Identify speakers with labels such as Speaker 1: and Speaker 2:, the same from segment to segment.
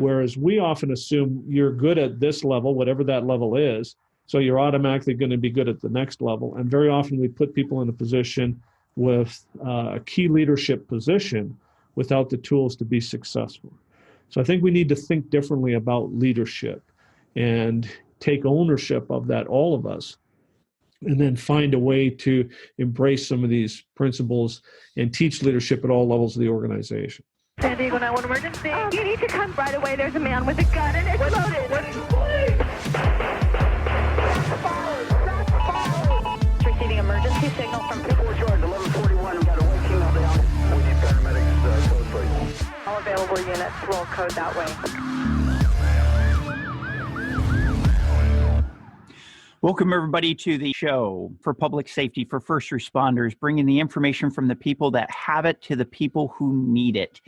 Speaker 1: Whereas we often assume you're good at this level, whatever that level is, so you're automatically going to be good at the next level. And very often we put people in a position with a key leadership position without the tools to be successful. So I think we need to think differently about leadership and take ownership of that, all of us, and then find a way to embrace some of these principles and teach leadership at all levels of the organization.
Speaker 2: San Diego 911 emergency. You need to come right away. There's a man with a gun and it's loaded. Receiving emergency signal from 4 George 1141. We've got a waiting email down. We need paramedics close, please. All available units. Roll code that way.
Speaker 3: Welcome, everybody, to the show for public safety, for first responders, bringing the information from the people that have it to the people who need it.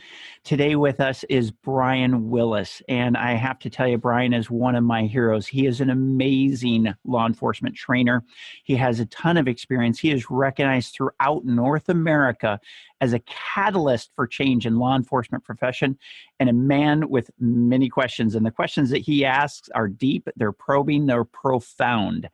Speaker 3: Today with us is Brian Willis, and I have to tell you, Brian is one of my heroes. He is an amazing law enforcement trainer. He has a ton of experience. He is recognized throughout North America as a catalyst for change in law enforcement profession and a man with many questions. And the questions that he asks are deep, they're probing, they're profound.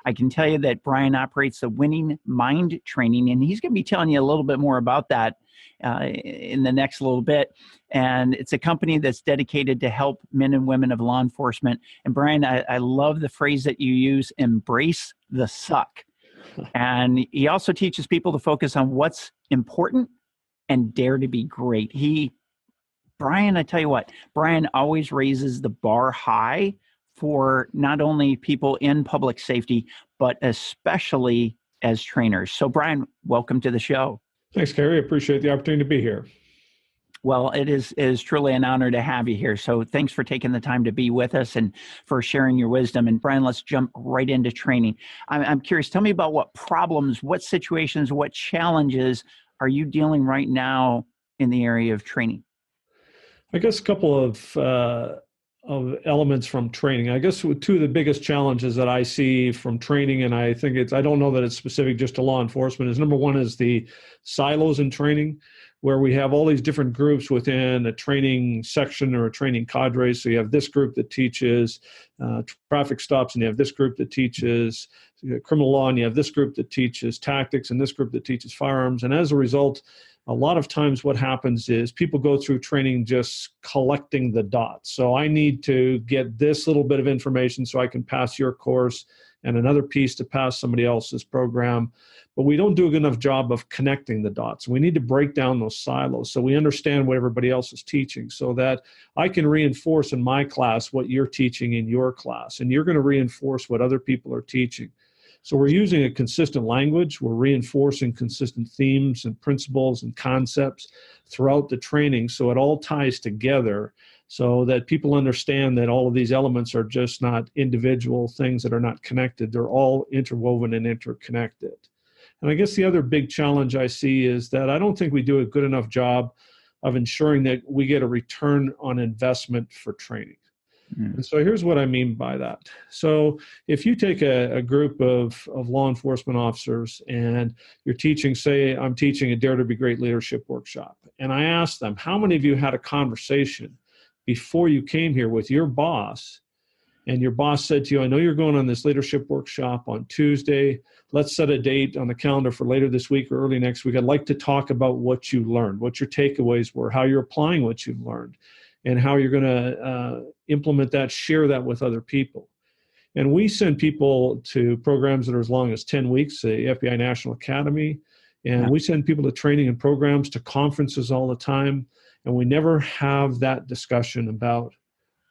Speaker 3: I can tell you that Brian operates the Winning Mind Training, and he's going to be telling you a little bit more about that in the next little bit. And it's a company that's dedicated to help men and women of law enforcement. And Brian, I love the phrase that you use, embrace the suck. And he also teaches people to focus on what's important and dare to be great. Brian, I tell you what, Brian always raises the bar high for not only people in public safety, but especially as trainers. So Brian, welcome to the show.
Speaker 1: Thanks, Kerry. I appreciate the opportunity to be here.
Speaker 3: Well, it is truly an honor to have you here. So thanks for taking the time to be with us and for sharing your wisdom. And Brian, let's jump right into training. I'm curious, tell me about what problems, what situations, what challenges are you dealing right now in the area of training?
Speaker 1: I guess a couple of elements from training. I guess two of the biggest challenges that I see from training, and I think I don't know that it's specific just to law enforcement, is number one is the silos in training, where we have all these different groups within a training section or a training cadre. So you have this group that teaches traffic stops, and you have this group that teaches criminal law, and you have this group that teaches tactics, and this group that teaches firearms. And as a result, a lot of times what happens is people go through training just collecting the dots. So I need to get this little bit of information so I can pass your course and another piece to pass somebody else's program. But we don't do a good enough job of connecting the dots. We need to break down those silos so we understand what everybody else is teaching so that I can reinforce in my class what you're teaching in your class, and you're going to reinforce what other people are teaching. So we're using a consistent language. We're reinforcing consistent themes and principles and concepts throughout the training so it all ties together so that people understand that all of these elements are just not individual things that are not connected. They're all interwoven and interconnected. And I guess the other big challenge I see is that I don't think we do a good enough job of ensuring that we get a return on investment for training. And so here's what I mean by that. So if you take a group of law enforcement officers and you're teaching, say I'm teaching a Dare to Be Great leadership workshop, and I ask them, how many of you had a conversation before you came here with your boss, and your boss said to you, I know you're going on this leadership workshop on Tuesday. Let's set a date on the calendar for later this week or early next week. I'd like to talk about what you learned, what your takeaways were, how you're applying what you've learned, and how you're going to implement that, share that with other people. And we send people to programs that are as long as 10 weeks, the FBI National Academy, and we send people to training and programs, to conferences all the time, and we never have that discussion about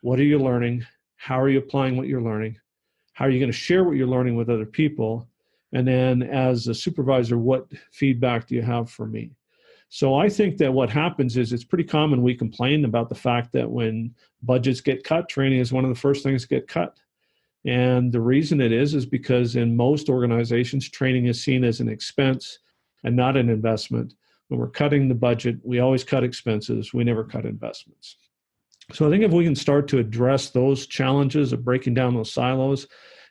Speaker 1: what are you learning, how are you applying what you're learning, how are you going to share what you're learning with other people, and then as a supervisor, what feedback do you have for me? So I think that what happens is it's pretty common we complain about the fact that when budgets get cut, training is one of the first things to get cut. And the reason it is because in most organizations, training is seen as an expense and not an investment. When we're cutting the budget, we always cut expenses. We never cut investments. So I think if we can start to address those challenges of breaking down those silos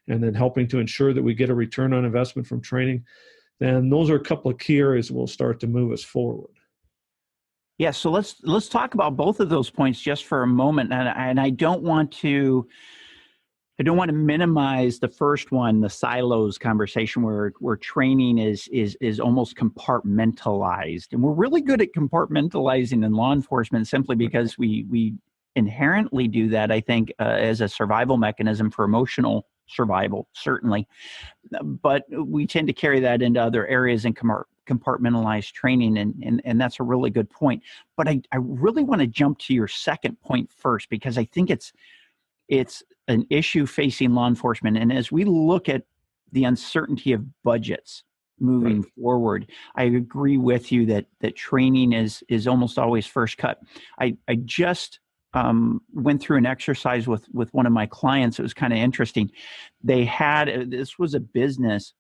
Speaker 1: and then helping to ensure that we get a return on investment from training, then those are a couple of key areas that will start to move us forward.
Speaker 3: Yeah, so let's talk about both of those points just for a moment, and I don't want to minimize the first one, the silos conversation, where training is almost compartmentalized, and we're really good at compartmentalizing in law enforcement simply because we inherently do that. I think as a survival mechanism for emotional survival, certainly, but we tend to carry that into other areas and compartmentalize training, and that's a really good point. But I really want to jump to your second point first, because I think it's an issue facing law enforcement. And as we look at the uncertainty of budgets moving forward, I agree with you that training is almost always first cut. I just went through an exercise with one of my clients. It was kind of interesting. This was a business,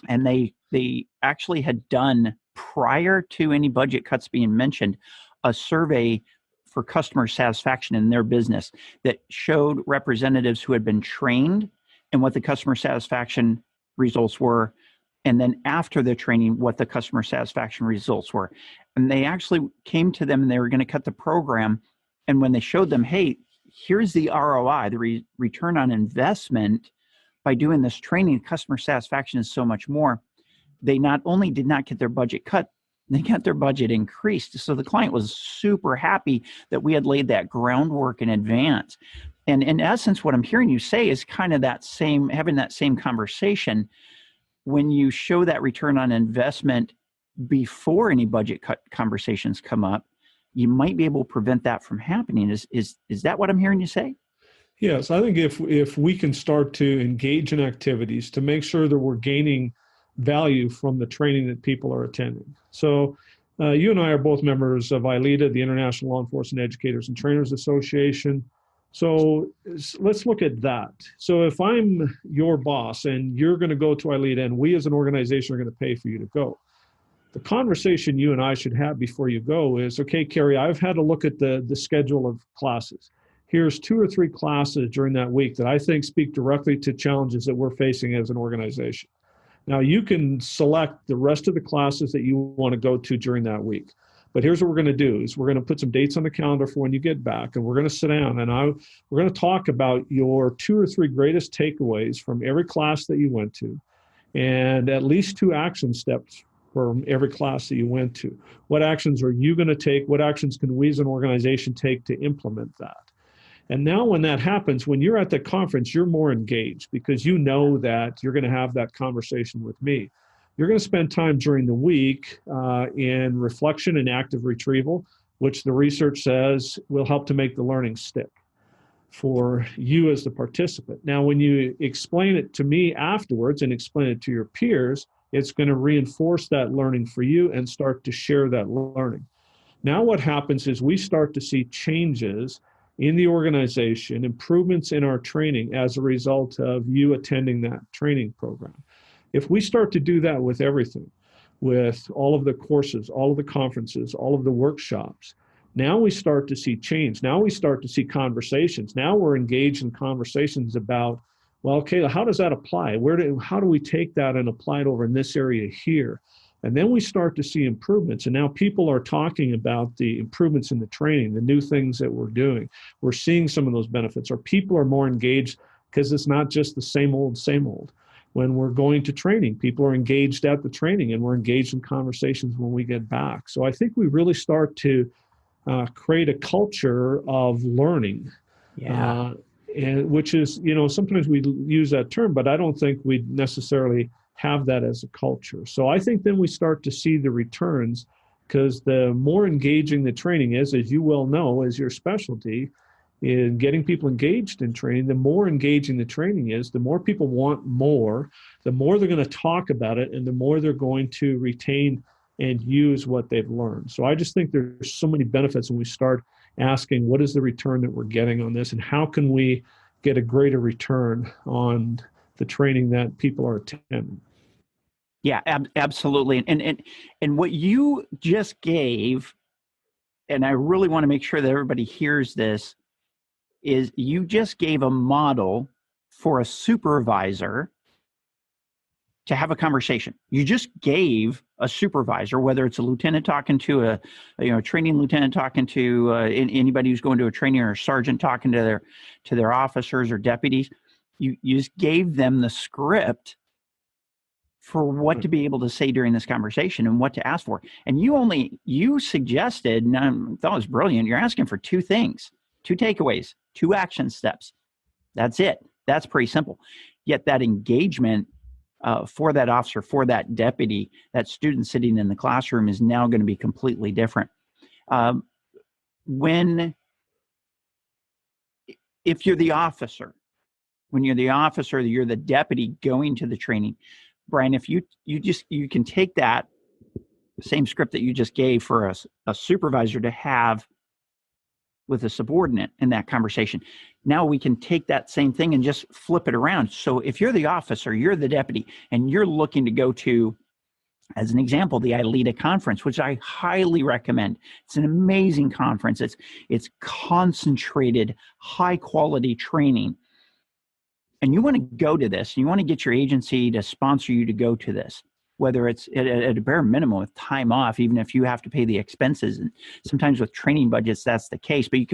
Speaker 3: and they actually had done, prior to any budget cuts being mentioned, a survey for customer satisfaction in their business that showed representatives who had been trained and what the customer satisfaction results were, and then after the training, what the customer satisfaction results were. And they actually came to them and they were going to cut the program. And when they showed them, hey, here's the ROI, the return on investment by doing this training, customer satisfaction is so much more. They not only did not get their budget cut, they got their budget increased. So the client was super happy that we had laid that groundwork in advance. And in essence, what I'm hearing you say is kind of having that same conversation. When you show that return on investment before any budget cut conversations come up, you might be able to prevent that from happening. Is that what I'm hearing you say?
Speaker 1: Yes, I think if we can start to engage in activities to make sure that we're gaining value from the training that people are attending. So you and I are both members of ILETA, the International Law Enforcement Educators and Trainers Association. So let's look at that. So if I'm your boss and you're going to go to ILETA and we as an organization are going to pay for you to go, the conversation you and I should have before you go is, okay, Carrie, I've had a look at the schedule of classes. Here's 2 or 3 classes during that week that I think speak directly to challenges that we're facing as an organization. Now, you can select the rest of the classes that you want to go to during that week. But here's what we're going to do is we're going to put some dates on the calendar for when you get back, and we're going to sit down and we're going to talk about your 2 or 3 greatest takeaways from every class that you went to, and at least 2 action steps from every class that you went to. What actions are you going to take? What actions can we as an organization take to implement that? And now when that happens, when you're at the conference, you're more engaged because you know that you're going to have that conversation with me. You're going to spend time during the week in reflection and active retrieval, which the research says will help to make the learning stick for you as the participant. Now, when you explain it to me afterwards and explain it to your peers, it's going to reinforce that learning for you and start to share that learning. Now what happens is we start to see changes in the organization, improvements in our training as a result of you attending that training program. If we start to do that with everything, with all of the courses, all of the conferences, all of the workshops, now we start to see change. Now we start to see conversations. Now we're engaged in conversations about, well, okay, how does that apply? How do we take that and apply it over in this area here? And then we start to see improvements. And now people are talking about the improvements in the training, the new things that we're doing. We're seeing some of those benefits. Or people are more engaged because it's not just the same old, same old. When we're going to training, people are engaged at the training and we're engaged in conversations when we get back. So I think we really start to create a culture of learning.
Speaker 3: Yeah.
Speaker 1: And which is, sometimes we use that term, but I don't think we necessarily have that as a culture. So I think then we start to see the returns, because the more engaging the training is, as you well know, as your specialty in getting people engaged in training, the more engaging the training is, the more people want more, the more they're going to talk about it, and the more they're going to retain and use what they've learned. So I just think there's so many benefits when we start asking, what is the return that we're getting on this, and how can we get a greater return on the training that people are attending?
Speaker 3: Yeah, absolutely. And what you just gave, and I really want to make sure that everybody hears this, is you just gave a model for a supervisor to have a conversation. You just gave a supervisor, whether it's a lieutenant talking to a training lieutenant talking to anybody who's going to a training, or a sergeant talking to their officers or deputies, you just gave them the script for what to be able to say during this conversation and what to ask for. And you suggested, and I thought it was brilliant, you're asking for two things, two takeaways, two action steps. That's it. That's pretty simple. Yet that engagement for that officer, for that deputy, that student sitting in the classroom is now going to be completely different. If you're the officer, you're the deputy going to the training, Brian, if you can take that same script that you just gave for a supervisor to have with a subordinate in that conversation. Now we can take that same thing and just flip it around. So if you're the officer, you're the deputy, and you're looking to go to, as an example, the ILEADA conference, which I highly recommend. It's an amazing conference. It's concentrated, high quality training. And you want to go to this, and you want to get your agency to sponsor you to go to this, whether it's at a bare minimum with time off, even if you have to pay the expenses. And sometimes with training budgets, that's the case, but you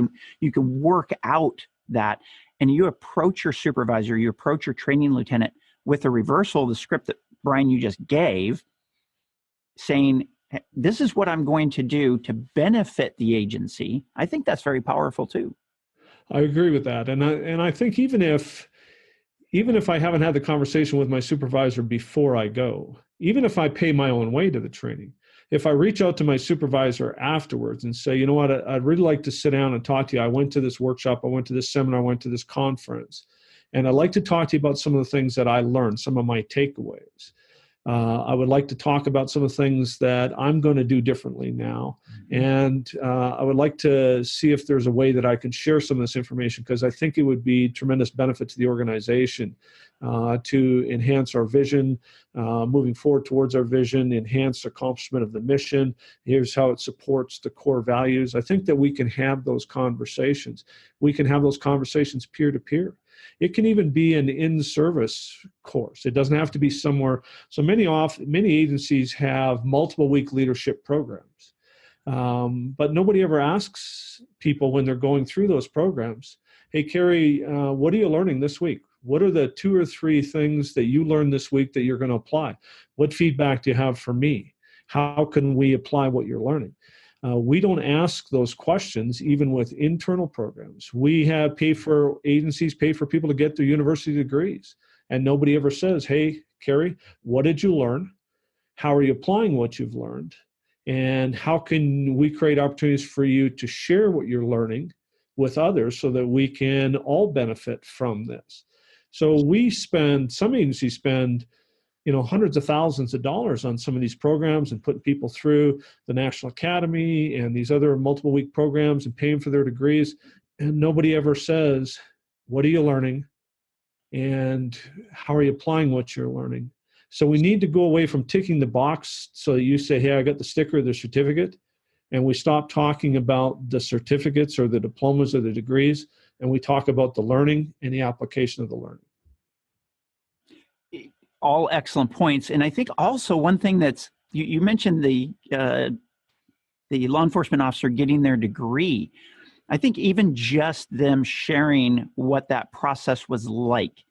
Speaker 3: can work out that, and you approach your supervisor, you approach your training lieutenant with a reversal of the script that Brian, you just gave, saying, this is what I'm going to do to benefit the agency. I think that's very powerful too.
Speaker 1: I agree with that. And I think even if I haven't had the conversation with my supervisor before I go, even if I pay my own way to the training, if I reach out to my supervisor afterwards and say, you know what, I'd really like to sit down and talk to you. I went to this workshop, I went to this seminar, I went to this conference, and I'd like to talk to you about some of the things that I learned, some of my takeaways. I would like to talk about some of the things that I'm going to do differently now. And I would like to see if there's a way that I can share some of this information, because I think it would be tremendous benefit to the organization to enhance our vision, moving forward towards our vision, enhance accomplishment of the mission. Here's how it supports the core values. I think that we can have those conversations. We can have those conversations peer to peer. It can even be an in-service course. It doesn't have to be somewhere. So many agencies have multiple week leadership programs, but nobody ever asks people when they're going through those programs, hey, Carrie, what are you learning this week? What are the 2 or 3 things that you learned this week that you're going to apply? What feedback do you have for me? How can we apply what you're learning? We don't ask those questions even with internal programs. Agencies pay for people to get their university degrees, and nobody ever says, hey, Carrie, what did you learn? How are you applying what you've learned? And how can we create opportunities for you to share what you're learning with others so that we can all benefit from this? So some agencies spend hundreds of thousands of dollars on some of these programs and putting people through the National Academy and these other multiple week programs and paying for their degrees. And nobody ever says, what are you learning? And how are you applying what you're learning? So we need to go away from ticking the box so that you say, hey, I got the sticker or the certificate. And we stop talking about the certificates or the diplomas or the degrees. And we talk about the learning and the application of the learning.
Speaker 3: All excellent points. And I think also one thing that's, you mentioned the law enforcement officer getting their degree. I think even just them sharing what that process was like,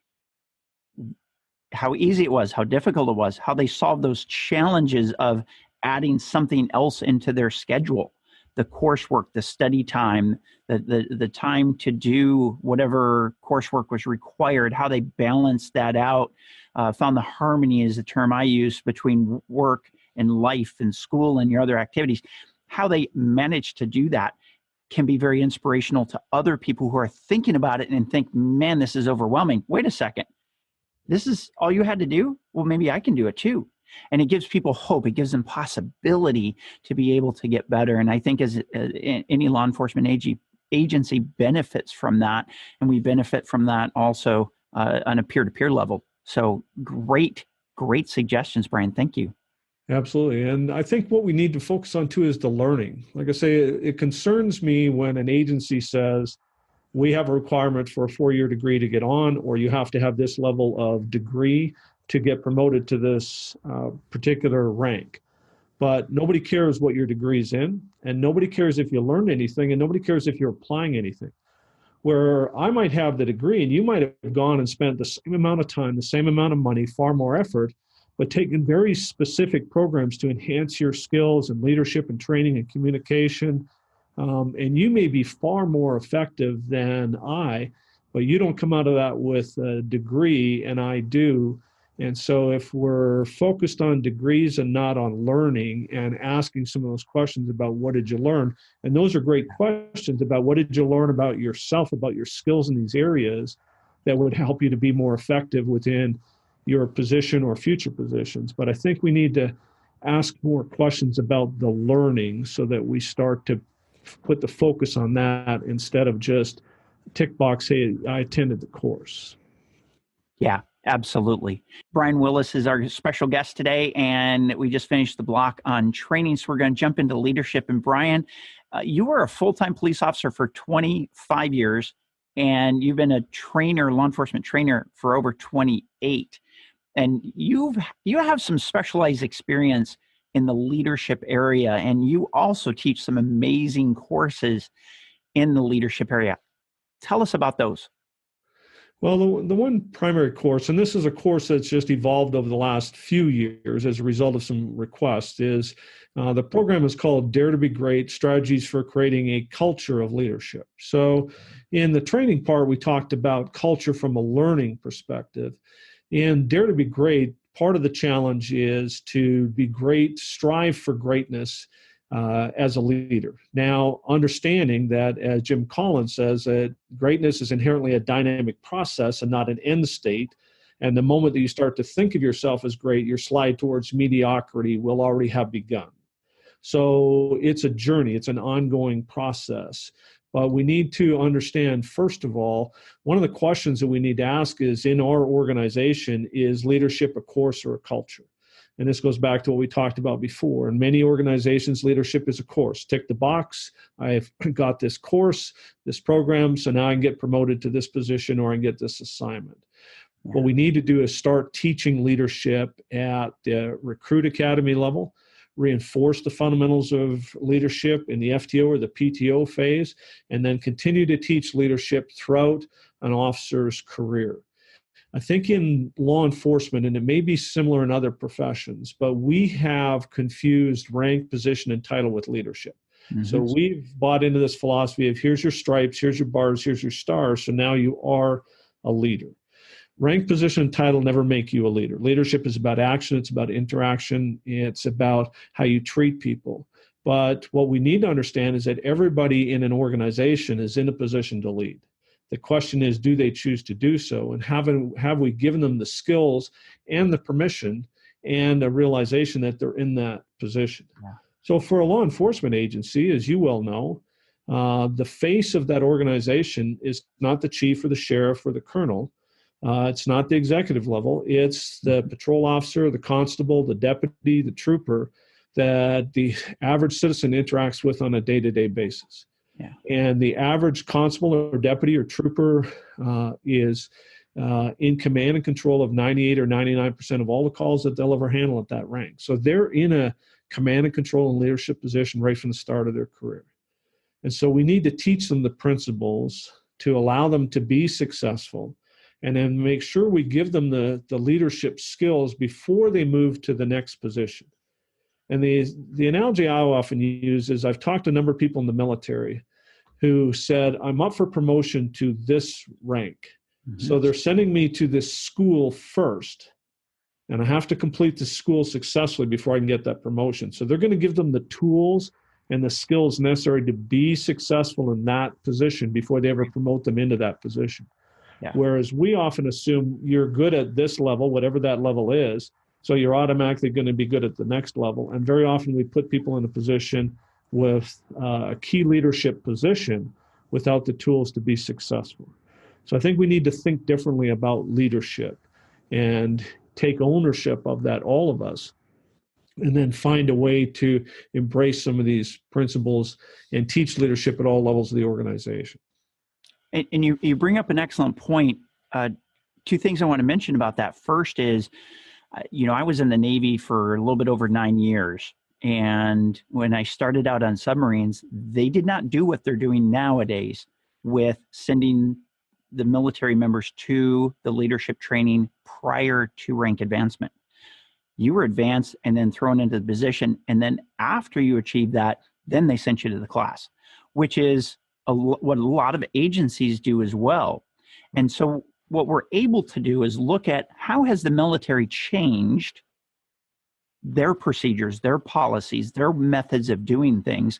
Speaker 3: how easy it was, how difficult it was, how they solved those challenges of adding something else into their schedule, the coursework, the study time, the time to do whatever coursework was required, how they balanced that out, found the harmony is the term I use between work and life and school and your other activities. How they managed to do that can be very inspirational to other people who are thinking about it and think, man, this is overwhelming. Wait a second. This is all you had to do? Well, maybe I can do it too. And it gives people hope. It gives them possibility to be able to get better. And I think as any law enforcement agency benefits from that, and we benefit from that also on a peer-to-peer level. So great suggestions, Brian. Thank you.
Speaker 1: Absolutely. And I think what we need to focus on too is the learning. Like I say, it concerns me when an agency says, we have a requirement for a 4-year degree to get on, or you have to have this level of degree to get promoted to this particular rank. But nobody cares what your degree's in, and nobody cares if you learned anything, and nobody cares if you're applying anything. Where I might have the degree and you might have gone and spent the same amount of time, the same amount of money, far more effort, but taken very specific programs to enhance your skills and leadership and training and communication. And you may be far more effective than I, but you don't come out of that with a degree, and I do. And so if we're focused on degrees and not on learning and asking some of those questions about what did you learn, and those are great questions about what did you learn about yourself, about your skills in these areas that would help you to be more effective within your position or future positions. But I think we need to ask more questions about the learning so that we start to put the focus on that instead of just tick box, hey, I attended the course.
Speaker 3: Yeah, absolutely. Brian Willis is our special guest today, and we just finished the block on training, so we're going to jump into leadership. And Brian, you were a full-time police officer for 25 years, and you've been a trainer, law enforcement trainer, for over 28. And you have some specialized experience in the leadership area, and you also teach some amazing courses in the leadership area. Tell us about those.
Speaker 1: Well, the one primary course, and this is a course that's just evolved over the last few years as a result of some requests, is the program is called Dare to Be Great, Strategies for Creating a Culture of Leadership. So in the training part, we talked about culture from a learning perspective. In Dare to Be Great, part of the challenge is to be great, strive for greatness as a leader. Now, understanding that, as Jim Collins says, that greatness is inherently a dynamic process and not an end state. And the moment that you start to think of yourself as great, your slide towards mediocrity will already have begun. So it's a journey. It's an ongoing process. But we need to understand, first of all, one of the questions that we need to ask is, in our organization, is leadership a course or a culture? And this goes back to what we talked about before. In many organizations, leadership is a course. Tick the box. I've got this course, this program, so now I can get promoted to this position or I can get this assignment. Yeah. What we need to do is start teaching leadership at the recruit academy level, reinforce the fundamentals of leadership in the FTO or the PTO phase, and then continue to teach leadership throughout an officer's career. I think in law enforcement, and it may be similar in other professions, but we have confused rank, position, and title with leadership. Mm-hmm. So we've bought into this philosophy of here's your stripes, here's your bars, here's your stars, so now you are a leader. Rank, position, and title never make you a leader. Leadership is about action, it's about interaction, it's about how you treat people. But what we need to understand is that everybody in an organization is in a position to lead. The question is, do they choose to do so? And have we given them the skills and the permission and a realization that they're in that position? Yeah. So for a law enforcement agency, as you well know, the face of that organization is not the chief or the sheriff or the colonel. It's not the executive level. It's the patrol officer, the constable, the deputy, the trooper that the average citizen interacts with on a day-to-day basis. Yeah. And the average constable or deputy or trooper is in command and control of 98 or 99% of all the calls that they'll ever handle at that rank. So they're in a command and control and leadership position right from the start of their career. And so we need to teach them the principles to allow them to be successful, and then make sure we give them the leadership skills before they move to the next position. And the analogy I often use is I've talked to a number of people in the military who said, I'm up for promotion to this rank. Mm-hmm. So they're sending me to this school first, and I have to complete the school successfully before I can get that promotion. So they're going to give them the tools and the skills necessary to be successful in that position before they ever promote them into that position. Yeah. Whereas we often assume you're good at this level, whatever that level is, so you're automatically going to be good at the next level. And very often we put people in a position with a key leadership position without the tools to be successful. So I think we need to think differently about leadership and take ownership of that, all of us, and then find a way to embrace some of these principles and teach leadership at all levels of the organization.
Speaker 3: And you bring up an excellent point. two things I want to mention about that. First is, I was in the Navy for a little bit over 9 years. And when I started out on submarines, they did not do what they're doing nowadays with sending the military members to the leadership training prior to rank advancement. You were advanced and then thrown into the position. And then after you achieved that, then they sent you to the class, which is what a lot of agencies do as well. And so what we're able to do is look at how has the military changed their procedures, their policies, their methods of doing things,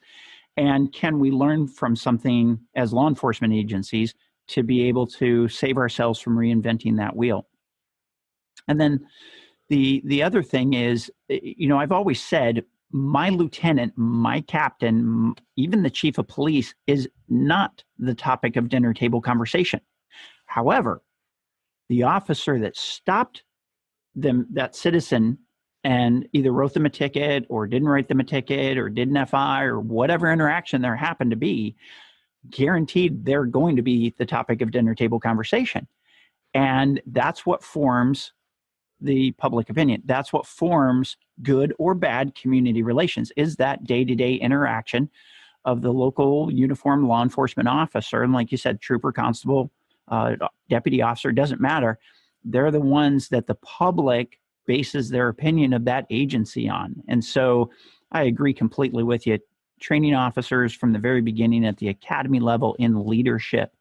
Speaker 3: and can we learn from something as law enforcement agencies to be able to save ourselves from reinventing that wheel. And then the other thing is, I've always said my lieutenant, my captain, even the chief of police is not the topic of dinner table conversation. However, the officer that stopped that citizen and either wrote them a ticket or didn't write them a ticket or did an FI or whatever interaction there happened to be, guaranteed they're going to be the topic of dinner table conversation. And that's what forms the public opinion. That's what forms good or bad community relations, is that day-to-day interaction of the local uniformed law enforcement officer. And like you said, trooper, constable, deputy officer, doesn't matter. They're the ones that the public bases their opinion of that agency on. And so I agree completely with you. Training officers from the very beginning at the academy level in leadership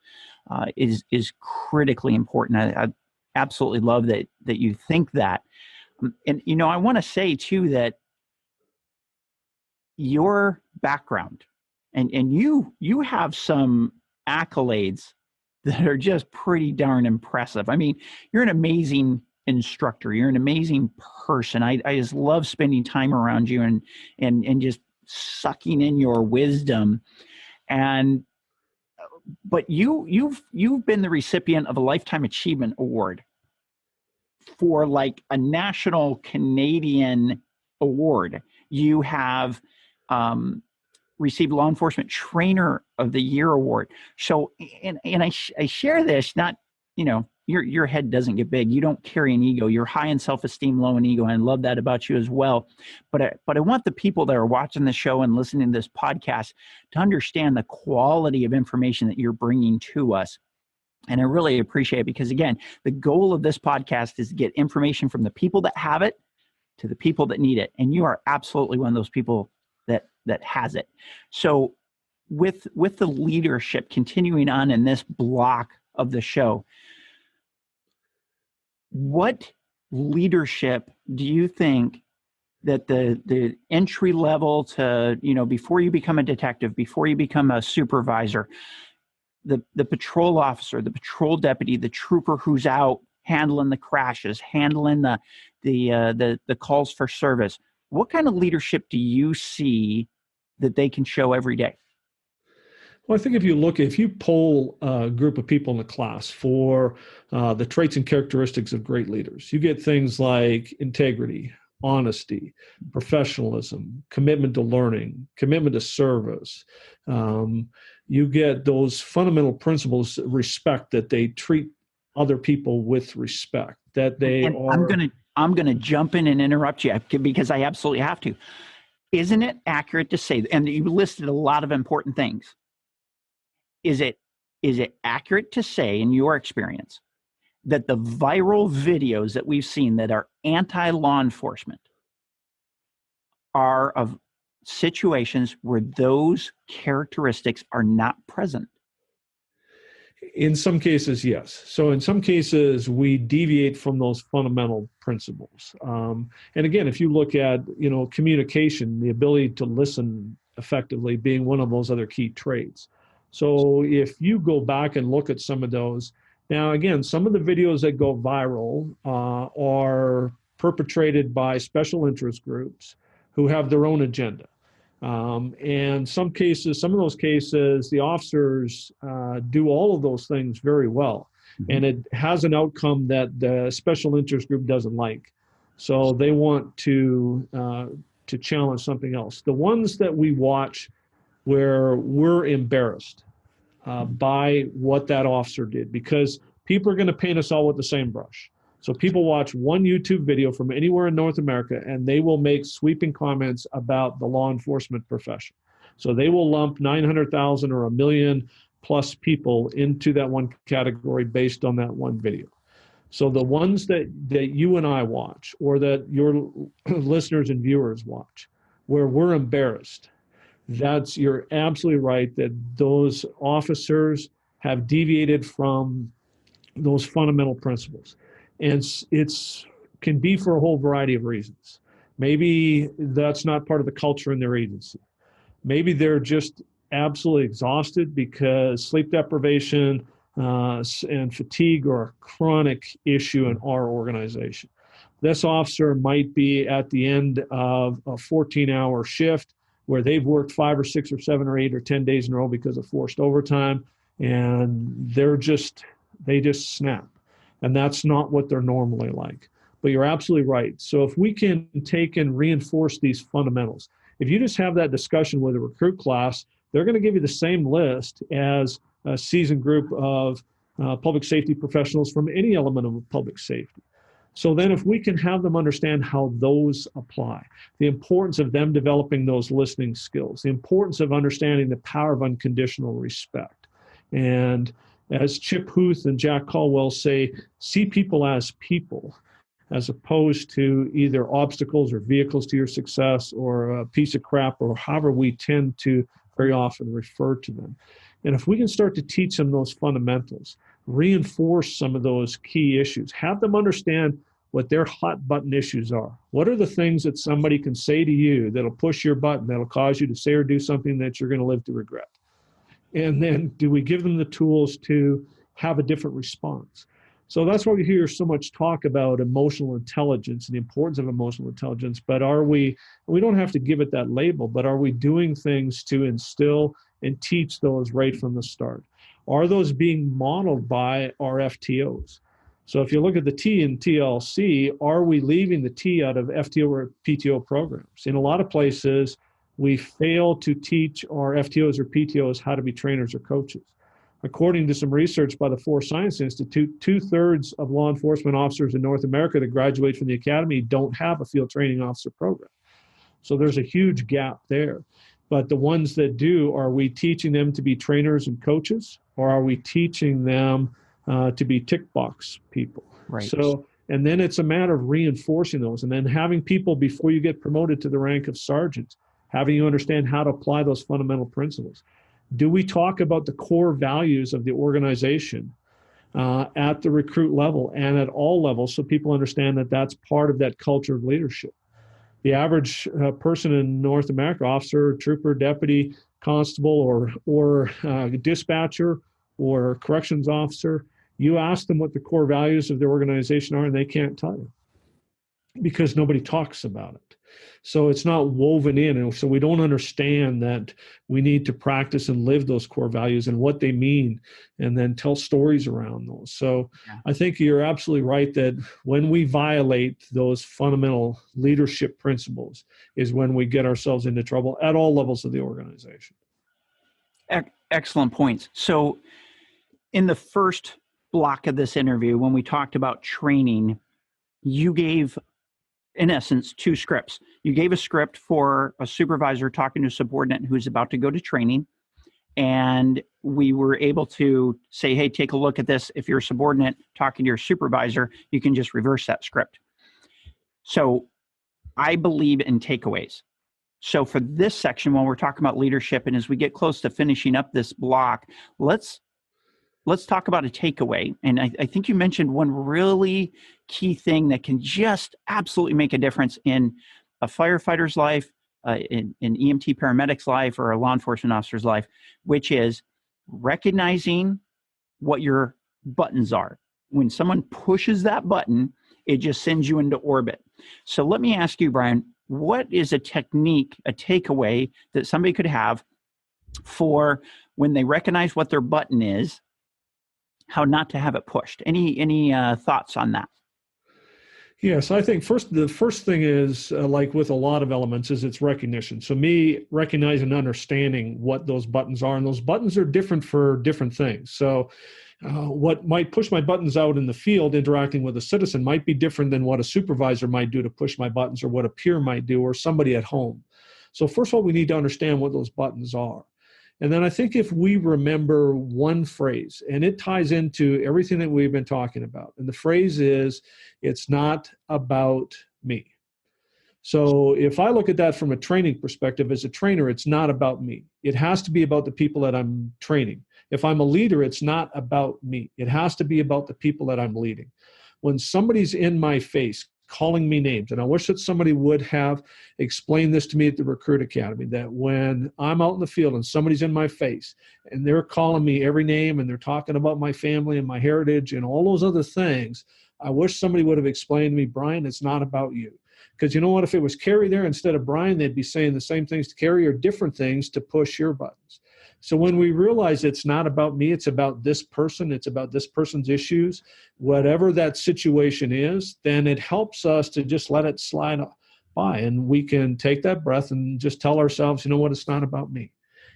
Speaker 3: is critically important. I absolutely love that you think that. And, I want to say too that your background and you have some accolades that are just pretty darn impressive. I mean, you're an amazing instructor. You're an amazing person. I just love spending time around you and just sucking in your wisdom. But you've been the recipient of a Lifetime Achievement Award for like a national Canadian award. You have received Law Enforcement Trainer of the Year award. So, and I share this, not, your head doesn't get big. You don't carry an ego. You're high in self-esteem, low in ego. And I love that about you as well. But I want the people that are watching the show and listening to this podcast to understand the quality of information that you're bringing to us. And I really appreciate it because, again, the goal of this podcast is to get information from the people that have it to the people that need it. And you are absolutely one of those people that has it. So with the leadership continuing on in this block of the show, what leadership do you think that the entry level to, before you become a detective, before you become a supervisor, the patrol officer, the patrol deputy, the trooper who's out handling the crashes, handling the calls for service, what kind of leadership do you see that they can show every day?
Speaker 1: Well, I think if you poll a group of people in the class for the traits and characteristics of great leaders, you get things like integrity, honesty, professionalism, commitment to learning, commitment to service. You get those fundamental principles, respect, that they treat other people with respect, that they are.
Speaker 3: I'm gonna jump in and interrupt you because I absolutely have to. Isn't it accurate to say, and you listed a lot of important things, is it accurate to say, in your experience, that the viral videos that we've seen that are anti-law enforcement are of situations where those characteristics are not present?
Speaker 1: In some cases, yes. So in some cases, we deviate from those fundamental principles. And again, if you look at, communication, the ability to listen effectively being one of those other key traits. So if you go back and look at some of those, now again, some of the videos that go viral are perpetrated by special interest groups who have their own agenda. And some of those cases, the officers do all of those things very well. Mm-hmm. And it has an outcome that the special interest group doesn't like. So they want to challenge something else. The ones that we watch where we're embarrassed by what that officer did, because people are going to paint us all with the same brush. So people watch one YouTube video from anywhere in North America, and they will make sweeping comments about the law enforcement profession. So they will lump 900,000 or 1 million plus people into that one category based on that one video. So the ones that you and I watch, or that your listeners and viewers watch, where we're embarrassed, you're absolutely right that those officers have deviated from those fundamental principles. And it's can be for a whole variety of reasons. Maybe that's not part of the culture in their agency. Maybe they're just absolutely exhausted because sleep deprivation and fatigue are a chronic issue in our organization. This officer might be at the end of a 14-hour shift where they've worked 5 or 6 or 7 or 8 or 10 days in a row because of forced overtime, and they just snap. And that's not what they're normally like. But you're absolutely right. So if we can take and reinforce these fundamentals, if you just have that discussion with a recruit class, they're going to give you the same list as a seasoned group of public safety professionals from any element of public safety. So then if we can have them understand how those apply, the importance of them developing those listening skills, the importance of understanding the power of unconditional respect. And as Chip Huth and Jack Caldwell say, see people as people, as opposed to either obstacles or vehicles to your success or a piece of crap, or however we tend to very often refer to them. And if we can start to teach them those fundamentals, reinforce some of those key issues, have them understand what their hot button issues are. What are the things that somebody can say to you that'll push your button, that'll cause you to say or do something that you're going to live to regret? And then do we give them the tools to have a different response? So that's why we hear so much talk about emotional intelligence and the importance of emotional intelligence. But we don't have to give it that label, but are we doing things to instill and teach those right from the start? Are those being modeled by our FTOs? So if you look at the T in TLC, are we leaving the T out of FTO or PTO programs? In a lot of places, we fail to teach our FTOs or PTOs how to be trainers or coaches. According to some research by the Force Science Institute, 2/3 of law enforcement officers in North America that graduate from the academy don't have a field training officer program. So there's a huge gap there. But the ones that do, are we teaching them to be trainers and coaches, or are we teaching them to be tick box people?
Speaker 3: Right.
Speaker 1: So, and then it's a matter of reinforcing those, and then having people, before you get promoted to the rank of sergeant, having you understand how to apply those fundamental principles. Do we talk about the core values of the organization at the recruit level and at all levels, so people understand that that's part of that culture of leadership? The average person in North America, officer, trooper, deputy, constable, or dispatcher, or corrections officer, you ask them what the core values of their organization are, and they can't tell you because nobody talks about it. So it's not woven in. And so we don't understand that we need to practice and live those core values and what they mean, and then tell stories around those. So yeah. I think you're absolutely right that when we violate those fundamental leadership principles is when we get ourselves into trouble at all levels of the organization.
Speaker 3: Excellent points. So in the first block of this interview, when we talked about training, you gave, in essence, 2 scripts. You gave a script for a supervisor talking to a subordinate who's about to go to training, and we were able to say, hey, take a look at this. If you're a subordinate talking to your supervisor, you can just reverse that script. So I believe in takeaways. So for this section, when we're talking about leadership, and as we get close to finishing up this block, let's talk about a takeaway. And I think you mentioned one really key thing that can just absolutely make a difference in a firefighter's life, in EMT paramedic's life, or a law enforcement officer's life, which is recognizing what your buttons are. When someone pushes that button, it just sends you into orbit. So let me ask you, Brian, what is a technique, a takeaway that somebody could have for when they recognize what their button is, how not to have it pushed? Any thoughts on that?
Speaker 1: Yes, I think the first thing is, like with a lot of elements, is it's recognition. So me recognizing and understanding what those buttons are, and those buttons are different for different things. So What might push my buttons out in the field interacting with a citizen might be different than what a supervisor might do to push my buttons, or what a peer might do, or somebody at home. So first of all, we need to understand what those buttons are. And then I think if we remember one phrase, and it ties into everything that we've been talking about, and the phrase is, it's not about me. So if I look at that from a training perspective, as a trainer, it's not about me. It has to be about the people that I'm training. If I'm a leader, it's not about me. It has to be about the people that I'm leading. When somebody's in my face calling me names, and I wish that somebody would have explained this to me at the Recruit Academy, that when I'm out in the field and somebody's in my face and they're calling me every name and they're talking about my family and my heritage and all those other things, I wish somebody would have explained to me, Brian, it's not about you. Because you know what, if it was Carrie there instead of Brian, they'd be saying the same things to Carrie or different things to push your buttons. So when we realize it's not about me, it's about this person, it's about this person's issues, whatever that situation is, then it helps us to just let it slide by. And we can take that breath and just tell ourselves, you know what, it's not about me.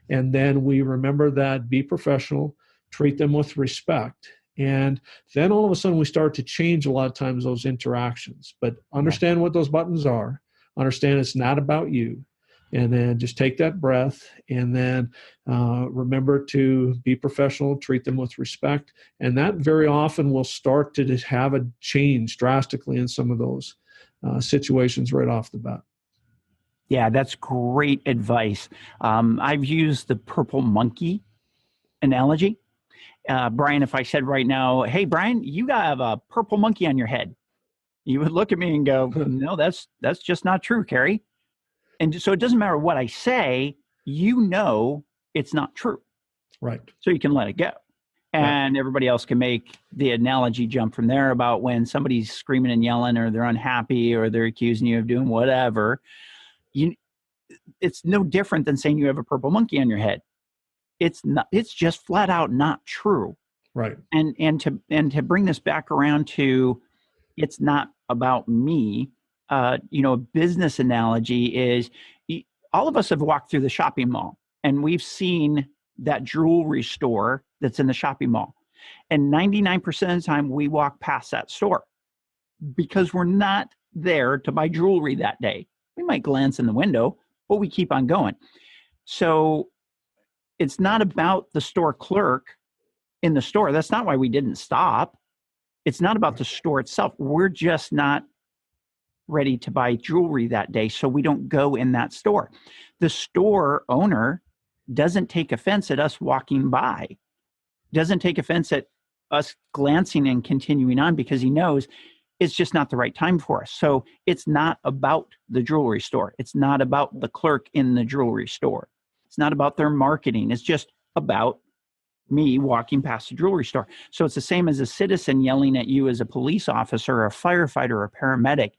Speaker 1: And then we remember that, be professional, treat them with respect. And then all of a sudden we start to change a lot of times those interactions. But understand what those buttons are, understand it's not about you. And then just take that breath, and then remember to be professional, treat them with respect. And that very often will start to just have a change drastically in some of those situations right off the bat.
Speaker 3: Yeah, that's great advice. I've used the purple monkey analogy. Brian, if I said right now, hey, Brian, you have a purple monkey on your head, you would look at me and go, no, that's just not true, Carrie. And so it doesn't matter what I say, you know it's not true.
Speaker 1: Right.
Speaker 3: So you can let it go. And everybody else can make the analogy jump from there about when somebody's screaming and yelling, or they're unhappy, or they're accusing you of doing whatever. It's no different than saying you have a purple monkey on your head. It's just flat out not true.
Speaker 1: Right.
Speaker 3: And to bring this back around to, it's not about me. A business analogy is, all of us have walked through the shopping mall and we've seen that jewelry store that's in the shopping mall. And 99% of the time we walk past that store because we're not there to buy jewelry that day. We might glance in the window, but we keep on going. So it's not about the store clerk in the store. That's not why we didn't stop. It's not about the store itself. We're just not ready to buy jewelry that day, so we don't go in that store. The store owner doesn't take offense at us walking by, doesn't take offense at us glancing and continuing on, because he knows it's just not the right time for us. So it's not about the jewelry store. It's not about the clerk in the jewelry store. It's not about their marketing. It's just about me walking past the jewelry store. So it's the same as a citizen yelling at you as a police officer, or a firefighter, or a paramedic.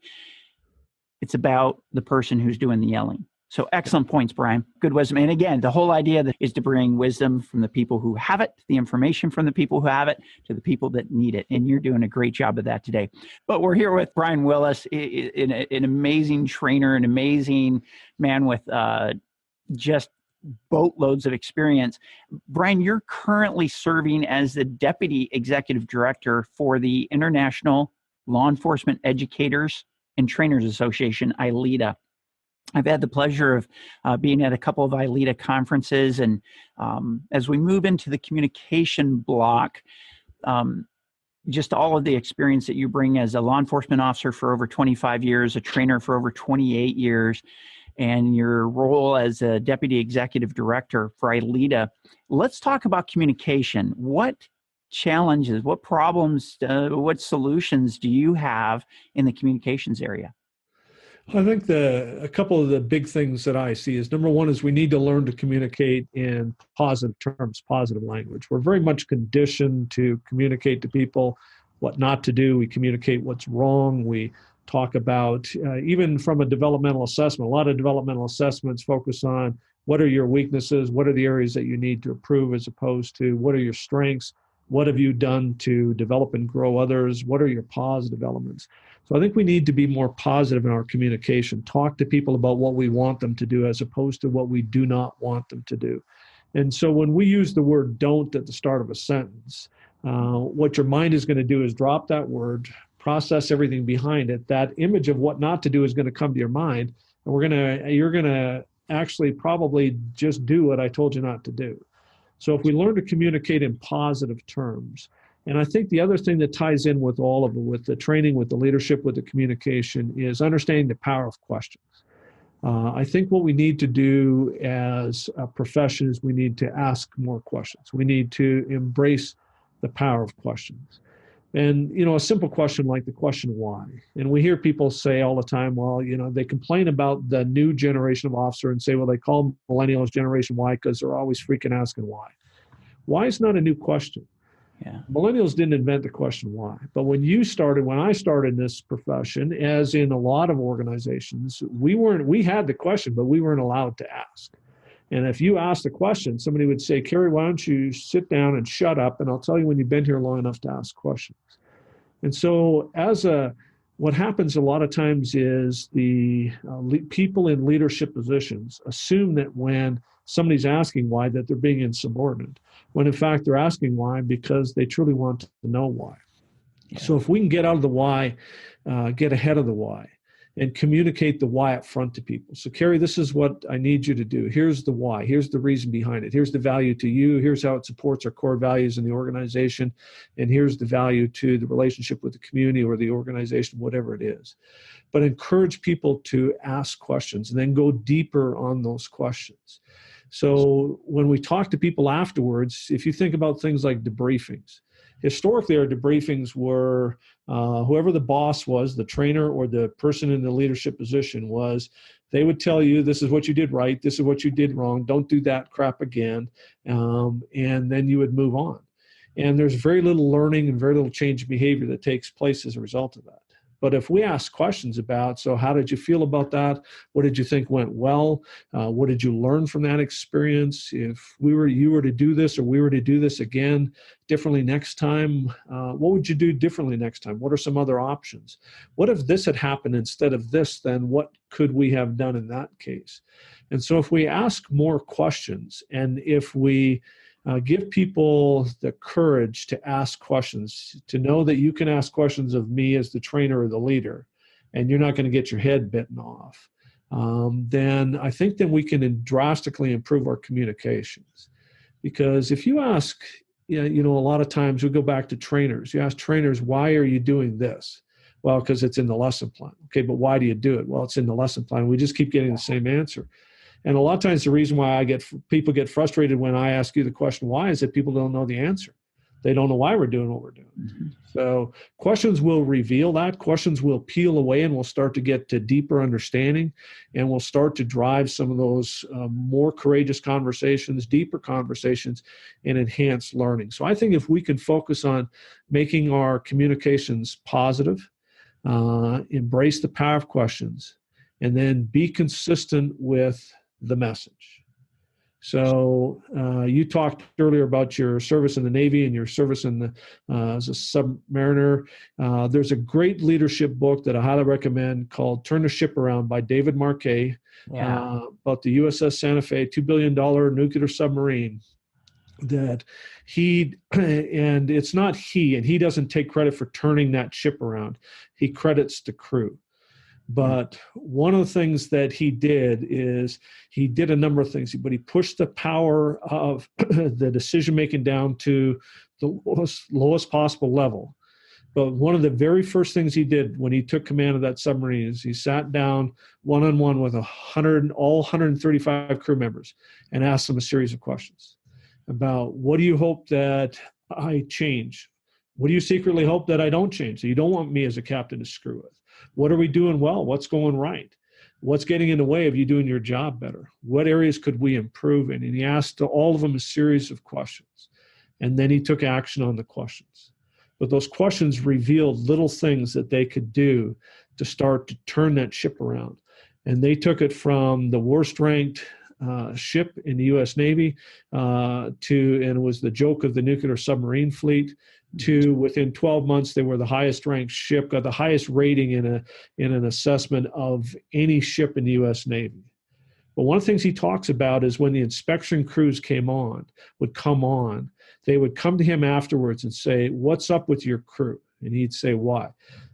Speaker 3: It's about the person who's doing the yelling. So excellent points, Brian. Good wisdom. And again, the whole idea is to bring wisdom from the people who have it, the information from the people who have it, to the people that need it. And you're doing a great job of that today. But we're here with Brian Willis, an amazing trainer, an amazing man with just boatloads of experience. Brian, you're currently serving as the Deputy Executive Director for the International Law Enforcement Educators and Trainers Association, ILETA. I've had the pleasure of being at a couple of ILETA conferences, and as we move into the communication block, just all of the experience that you bring as a law enforcement officer for over 25 years, a trainer for over 28 years, and your role as a Deputy Executive Director for ILETA. Let's talk about communication. What challenges, what problems, what solutions do you have in the communications area?
Speaker 1: I think a couple of the big things that I see is, number one is we need to learn to communicate in positive terms, positive language. We're very much conditioned to communicate to people what not to do. We communicate what's wrong. We talk about, even from a developmental assessment, a lot of developmental assessments focus on what are your weaknesses, what are the areas that you need to improve, as opposed to what are your strengths, what have you done to develop and grow others, what are your positive elements. So I think we need to be more positive in our communication, talk to people about what we want them to do as opposed to what we do not want them to do. And so when we use the word don't at the start of a sentence, what your mind is going to do is drop that word, process everything behind it. That image of what not to do is going to come to your mind, and you're going to actually probably just do what I told you not to do. So if we learn to communicate in positive terms, and I think the other thing that ties in with all of it, with the training, with the leadership, with the communication, is understanding the power of questions. I think what we need to do as a profession is we need to ask more questions. We need to embrace the power of questions. And, a simple question like the question why. And we hear people say all the time, well, they complain about the new generation of officer and say, well, they call millennials Generation Y because they're always freaking asking why. Why is not a new question.
Speaker 3: Yeah.
Speaker 1: Millennials didn't invent the question why. But when I started in this profession, as in a lot of organizations, we had the question, but we weren't allowed to ask. And if you asked a question, somebody would say, Kerry, why don't you sit down and shut up, and I'll tell you when you've been here long enough to ask questions. And so what happens a lot of times is the people in leadership positions assume that when somebody's asking why, that they're being insubordinate, when in fact they're asking why because they truly want to know why. Yeah. So if we can get out of the why, get ahead of the why, and communicate the why up front to people. So, Kerry, this is what I need you to do. Here's the why. Here's the reason behind it. Here's the value to you. Here's how it supports our core values in the organization. And here's the value to the relationship with the community or the organization, whatever it is. But encourage people to ask questions and then go deeper on those questions. So when we talk to people afterwards, if you think about things like debriefings, historically our debriefings were whoever the boss was, the trainer or the person in the leadership position was, they would tell you, this is what you did right, this is what you did wrong, don't do that crap again, and then you would move on. And there's very little learning and very little change in behavior that takes place as a result of that. But if we ask questions about, so how did you feel about that? What did you think went well? What did you learn from that experience? If you were to do this or we were to do this again differently next time, what would you do differently next time? What are some other options? What if this had happened instead of this? Then what could we have done in that case? And so if we ask more questions and if we give people the courage to ask questions, to know that you can ask questions of me as the trainer or the leader, and you're not going to get your head bitten off, then I think then we can drastically improve our communications. Because if you ask, a lot of times we go back to trainers. You ask trainers, why are you doing this? Well, because it's in the lesson plan. Okay, but why do you do it? Well, it's in the lesson plan. We just keep getting the same answer. And a lot of times the reason why people get frustrated when I ask you the question why is that people don't know the answer. They don't know why we're doing what we're doing. Mm-hmm. So questions will reveal that. Questions will peel away and we'll start to get to deeper understanding, and we'll start to drive some of those more courageous conversations, deeper conversations, and enhanced learning. So I think if we can focus on making our communications positive, embrace the power of questions, and then be consistent with the message. So you talked earlier about your service in the Navy and your service in the as a submariner. There's a great leadership book that I highly recommend called Turn the Ship Around by David Marquet, about the USS Santa Fe, $2 billion nuclear submarine that and it's not and he doesn't take credit for turning that ship around. He credits the crew. But one of the things that he did is he did a number of things, but he pushed the power of the decision-making down to the lowest possible level. But one of the very first things he did when he took command of that submarine is he sat down one-on-one with all 135 crew members and asked them a series of questions about, what do you hope that I change? What do you secretly hope that I don't change, that you don't want me as a captain to screw with? What are we doing well? What's going right? What's getting in the way of you doing your job better? What areas could we improve in? And he asked all of them a series of questions. And then he took action on the questions. But those questions revealed little things that they could do to start to turn that ship around. And they took it from the worst ranked ship in the U.S. Navy and it was the joke of the nuclear submarine fleet, to within 12 months, they were the highest ranked ship, got the highest rating in an assessment of any ship in the U.S. Navy. But one of the things he talks about is when the inspection crews would come on, they would come to him afterwards and say, "What's up with your crew?" And he'd say, "Why?"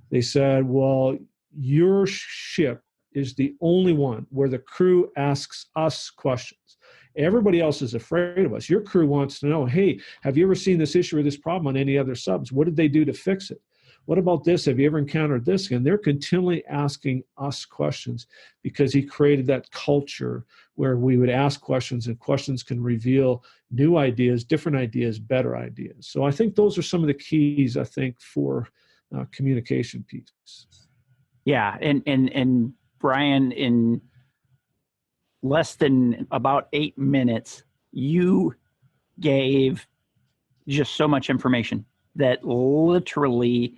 Speaker 1: They said, "Well, your ship is the only one where the crew asks us questions. Everybody else is afraid of us. Your crew wants to know, hey, have you ever seen this issue or this problem on any other subs? What did they do to fix it? What about this? Have you ever encountered this?" And they're continually asking us questions because he created that culture where we would ask questions, and questions can reveal new ideas, different ideas, better ideas. So I think those are some of the keys, I think, for communication piece.
Speaker 3: Yeah. And Brian, in less than about 8 minutes, you gave just so much information that literally,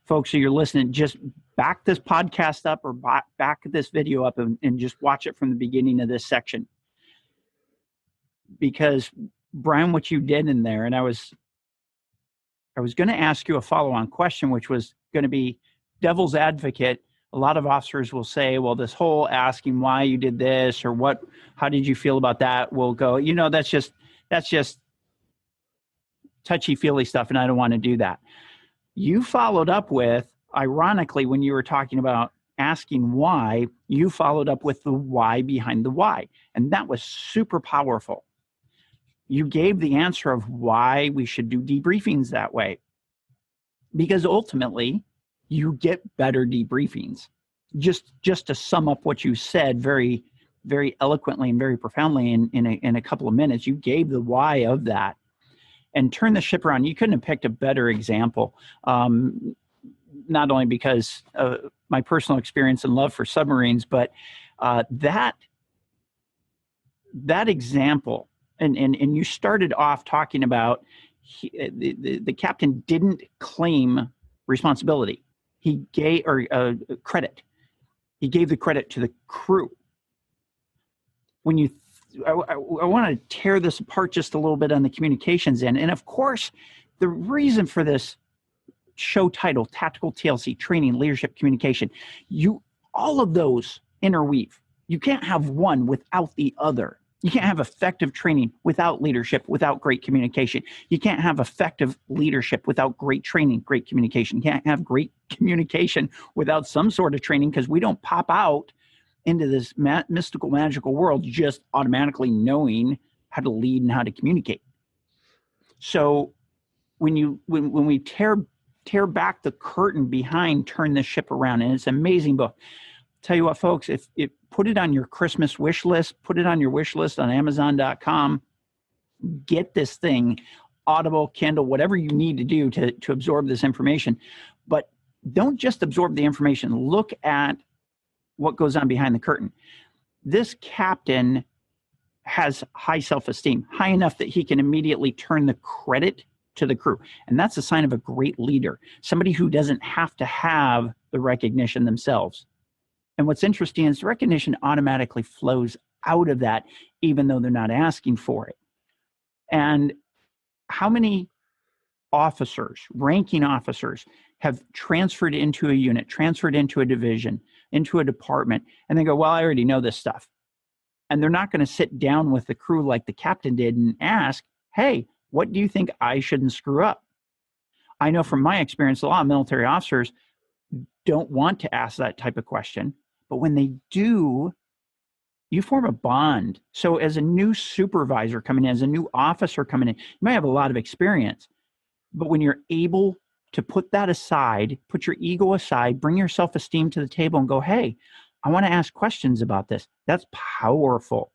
Speaker 3: folks, so you're listening, just back this podcast up or back this video up and just watch it from the beginning of this section. Because Brian, what you did in there, and I was going to ask you a follow-on question, which was going to be devil's advocate. A lot of officers will say, well, this whole asking why you did this or how did you feel about that will go, that's just touchy-feely stuff, and I don't want to do that. You followed up with, ironically, when you were talking about asking why, you followed up with the why behind the why. And that was super powerful. You gave the answer of why we should do debriefings that way. Because ultimately, you get better debriefings. Just to sum up what you said very, very eloquently and very profoundly in a couple of minutes, you gave the why of that. And turn the ship around. You couldn't have picked a better example, not only because of my personal experience and love for submarines, but that example. And you started off talking about the captain didn't claim responsibility. He gave credit. He gave the credit to the crew. When you I want to tear this apart just a little bit on the communications end. And of course, the reason for this show title, Tactical TLC, Training, Leadership, Communication, all of those interweave. You can't have one without the other. You can't have effective training without leadership, without great communication. You can't have effective leadership without great training, great communication. You can't have great communication without some sort of training, because we don't pop out into this mystical, magical world just automatically knowing how to lead and how to communicate. So when we tear back the curtain behind Turn the Ship Around, and it's an amazing book. Tell you what, folks, if put it on your Christmas wish list, put it on your wish list on Amazon.com, get this thing, Audible, Kindle, whatever you need to do to absorb this information. But don't just absorb the information. Look at what goes on behind the curtain. This captain has high self-esteem, high enough that he can immediately turn the credit to the crew. And that's a sign of a great leader, somebody who doesn't have to have the recognition themselves. And what's interesting is the recognition automatically flows out of that, even though they're not asking for it. And how many officers, ranking officers, have transferred into a unit, transferred into a division, into a department, and they go, well, I already know this stuff. And they're not going to sit down with the crew like the captain did and ask, hey, what do you think I shouldn't screw up? I know from my experience, a lot of military officers don't want to ask that type of question. But when they do, you form a bond. So as a new supervisor coming in, as a new officer coming in, you might have a lot of experience. But when you're able to put that aside, put your ego aside, bring your self-esteem to the table and go, hey, I want to ask questions about this. That's powerful.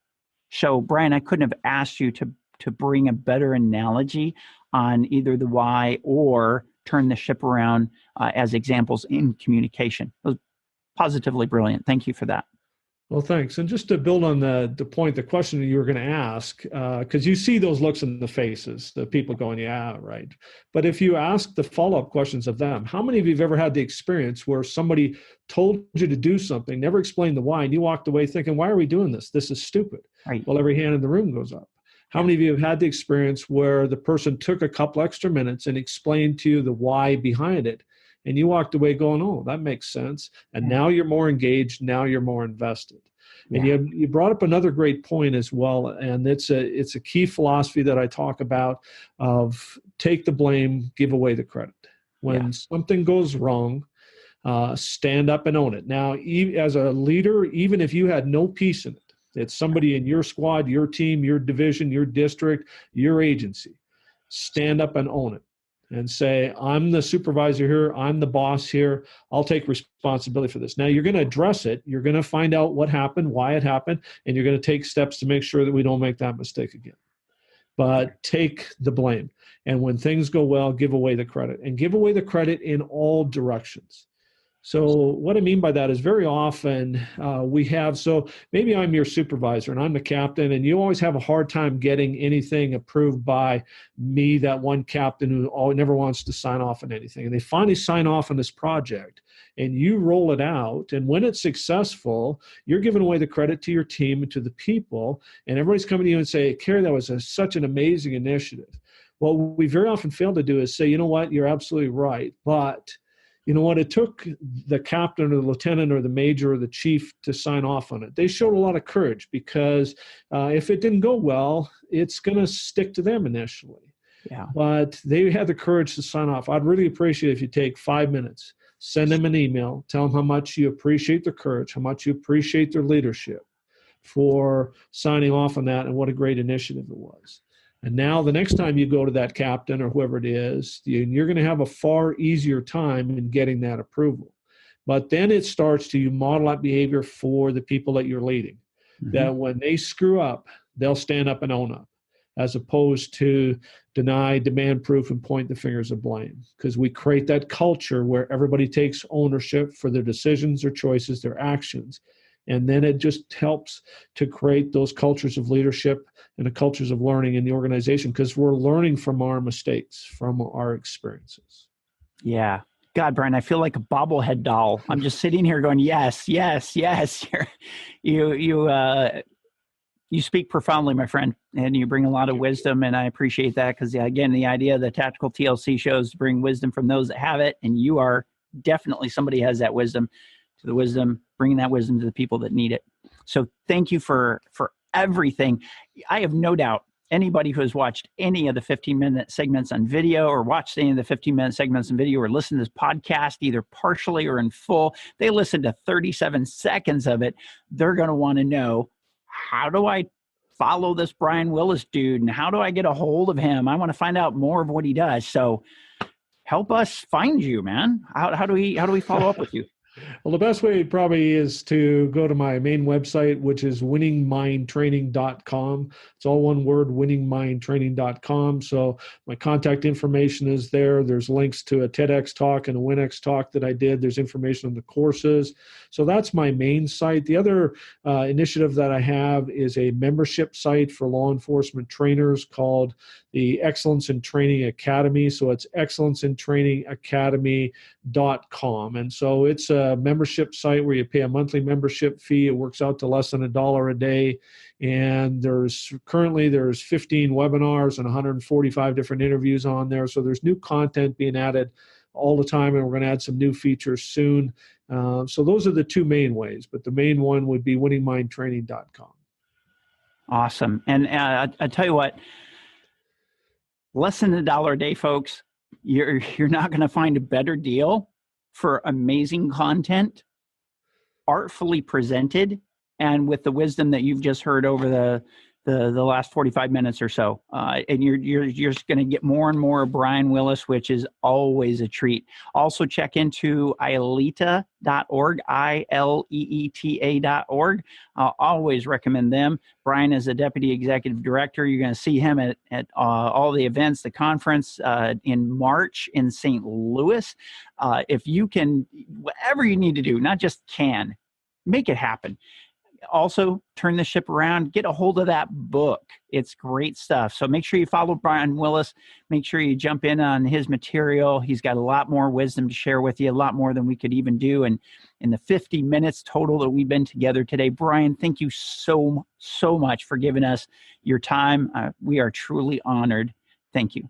Speaker 3: So Brian, I couldn't have asked you to bring a better analogy on either the why or Turn the Ship Around as examples in communication. It was positively brilliant. Thank you for that.
Speaker 1: Well, thanks. And just to build on the point, the question that you were going to ask, because you see those looks in the faces, the people going, yeah, right. But if you ask the follow-up questions of them, how many of you have ever had the experience where somebody told you to do something, never explained the why, and you walked away thinking, why are we doing this? This is stupid.
Speaker 3: Right.
Speaker 1: Well, every hand in the room goes up. How many of you have had the experience where the person took a couple extra minutes and explained to you the why behind it, and you walked away going, oh, that makes sense. And now you're more engaged. Now you're more invested. And you brought up another great point as well, and it's a key philosophy that I talk about of take the blame, give away the credit. When something goes wrong, stand up and own it. Now, as a leader, even if you had no piece in it, it's somebody in your squad, your team, your division, your district, your agency, stand up and own it. And say, I'm the supervisor here, I'm the boss here, I'll take responsibility for this. Now, you're going to address it, you're going to find out what happened, why it happened, and you're going to take steps to make sure that we don't make that mistake again. But take the blame. And when things go well, give away the credit. And give away the credit in all directions. So what I mean by that is very often so maybe I'm your supervisor and I'm the captain, and you always have a hard time getting anything approved by me, that one captain who never wants to sign off on anything. And they finally sign off on this project and you roll it out. And when it's successful, you're giving away the credit to your team and to the people. And everybody's coming to you and say, Kerry, that was such an amazing initiative. What we very often fail to do is say, you know what, you're absolutely right. But you know what? It took the captain or the lieutenant or the major or the chief to sign off on it. They showed a lot of courage because if it didn't go well, it's going to stick to them initially. Yeah. But they had the courage to sign off. I'd really appreciate if you take 5 minutes, send them an email, tell them how much you appreciate their courage, how much you appreciate their leadership for signing off on that, and what a great initiative it was. And now the next time you go to that captain or whoever it is, you're going to have a far easier time in getting that approval. But then it starts to, you model that behavior for the people that you're leading, that when they screw up, they'll stand up and own up, as opposed to deny, demand proof, and point the fingers of blame. Because we create that culture where everybody takes ownership for their decisions, their choices, their actions. And then it just helps to create those cultures of leadership and the cultures of learning in the organization, because we're learning from our mistakes, from our experiences.
Speaker 3: Yeah. God, Brian, I feel like a bobblehead doll. I'm just sitting here going, yes, yes, yes. You speak profoundly, my friend, and you bring a lot of wisdom, and I appreciate that because, again, the idea of the Tactical TLC shows to bring wisdom from those that have it, and you are definitely somebody who has that wisdom, to the wisdom, bringing that wisdom to the people that need it. So thank you for everything. I have no doubt anybody who has watched any of the 15-minute segments on video, or watched any of the 15-minute segments on video, or listened to this podcast either partially or in full, they listen to 37 seconds of it, they're going to want to know, how do I follow this Brian Willis dude, and how do I get a hold of him? I want to find out more of what he does. So help us find you, man. How do we follow up with you?
Speaker 1: Well, the best way probably is to go to my main website, which is winningmindtraining.com. It's all one word, winningmindtraining.com. So my contact information is there. There's links to a TEDx talk and a WinX talk that I did. There's information on the courses. So that's my main site. The other initiative that I have is a membership site for law enforcement trainers called the Excellence in Training Academy. So it's excellenceintrainingacademy.com. And so it's a membership site where you pay a monthly membership fee. It works out to less than $1 a day. And there's 15 webinars and 145 different interviews on there. So there's new content being added all the time, and we're going to add some new features soon. So those are the two main ways, but the main one would be winningmindtraining.com.
Speaker 3: Awesome. And I tell you what, less than $1 a day, folks, you're not going to find a better deal for amazing content, artfully presented, and with the wisdom that you've just heard over the last 45 minutes or so. And you're just going to get more and more of Brian Willis, which is always a treat. Also check into ileeta.org, ILEETA.org. I'll always recommend them. Brian is a deputy executive director. You're going to see him at all the events, the conference in March in St. Louis. If you can, whatever you need to do, not just can, make it happen. Also, turn the ship around, get a hold of that book. It's great stuff. So make sure you follow Brian Willis. Make sure you jump in on his material. He's got a lot more wisdom to share with you, a lot more than we could even do. And in the 50 minutes total that we've been together today, Brian, thank you so much for giving us your time. We are truly honored. Thank you.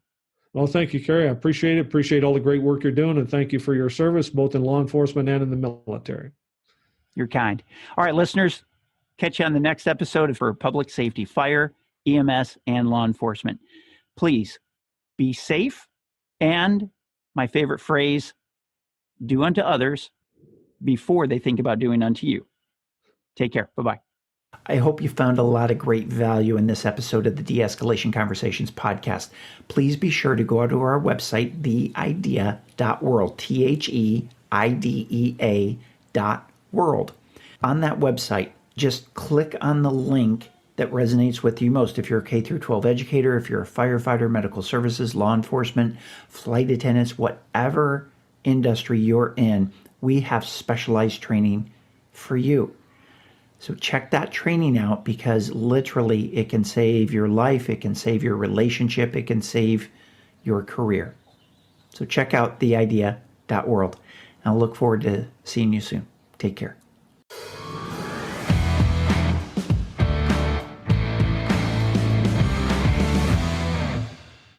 Speaker 1: Well, thank you, Kerry. I appreciate it. Appreciate all the great work you're doing. And thank you for your service, both in law enforcement and in the military.
Speaker 3: You're kind. All right, listeners. Catch you on the next episode for public safety, fire, EMS, and law enforcement. Please be safe. And my favorite phrase, do unto others before they think about doing unto you. Take care. Bye-bye. I hope you found a lot of great value in this episode of the De-Escalation Conversations podcast. Please be sure to go to our website, theidea.world, THEIDEA.world. On that website, just click on the link that resonates with you most. If you're a K through 12 educator, if you're a firefighter, medical services, law enforcement, flight attendants, whatever industry you're in, we have specialized training for you. So check that training out, because literally it can save your life, it can save your relationship, it can save your career. So check out theidea.world. And I'll look forward to seeing you soon. Take care.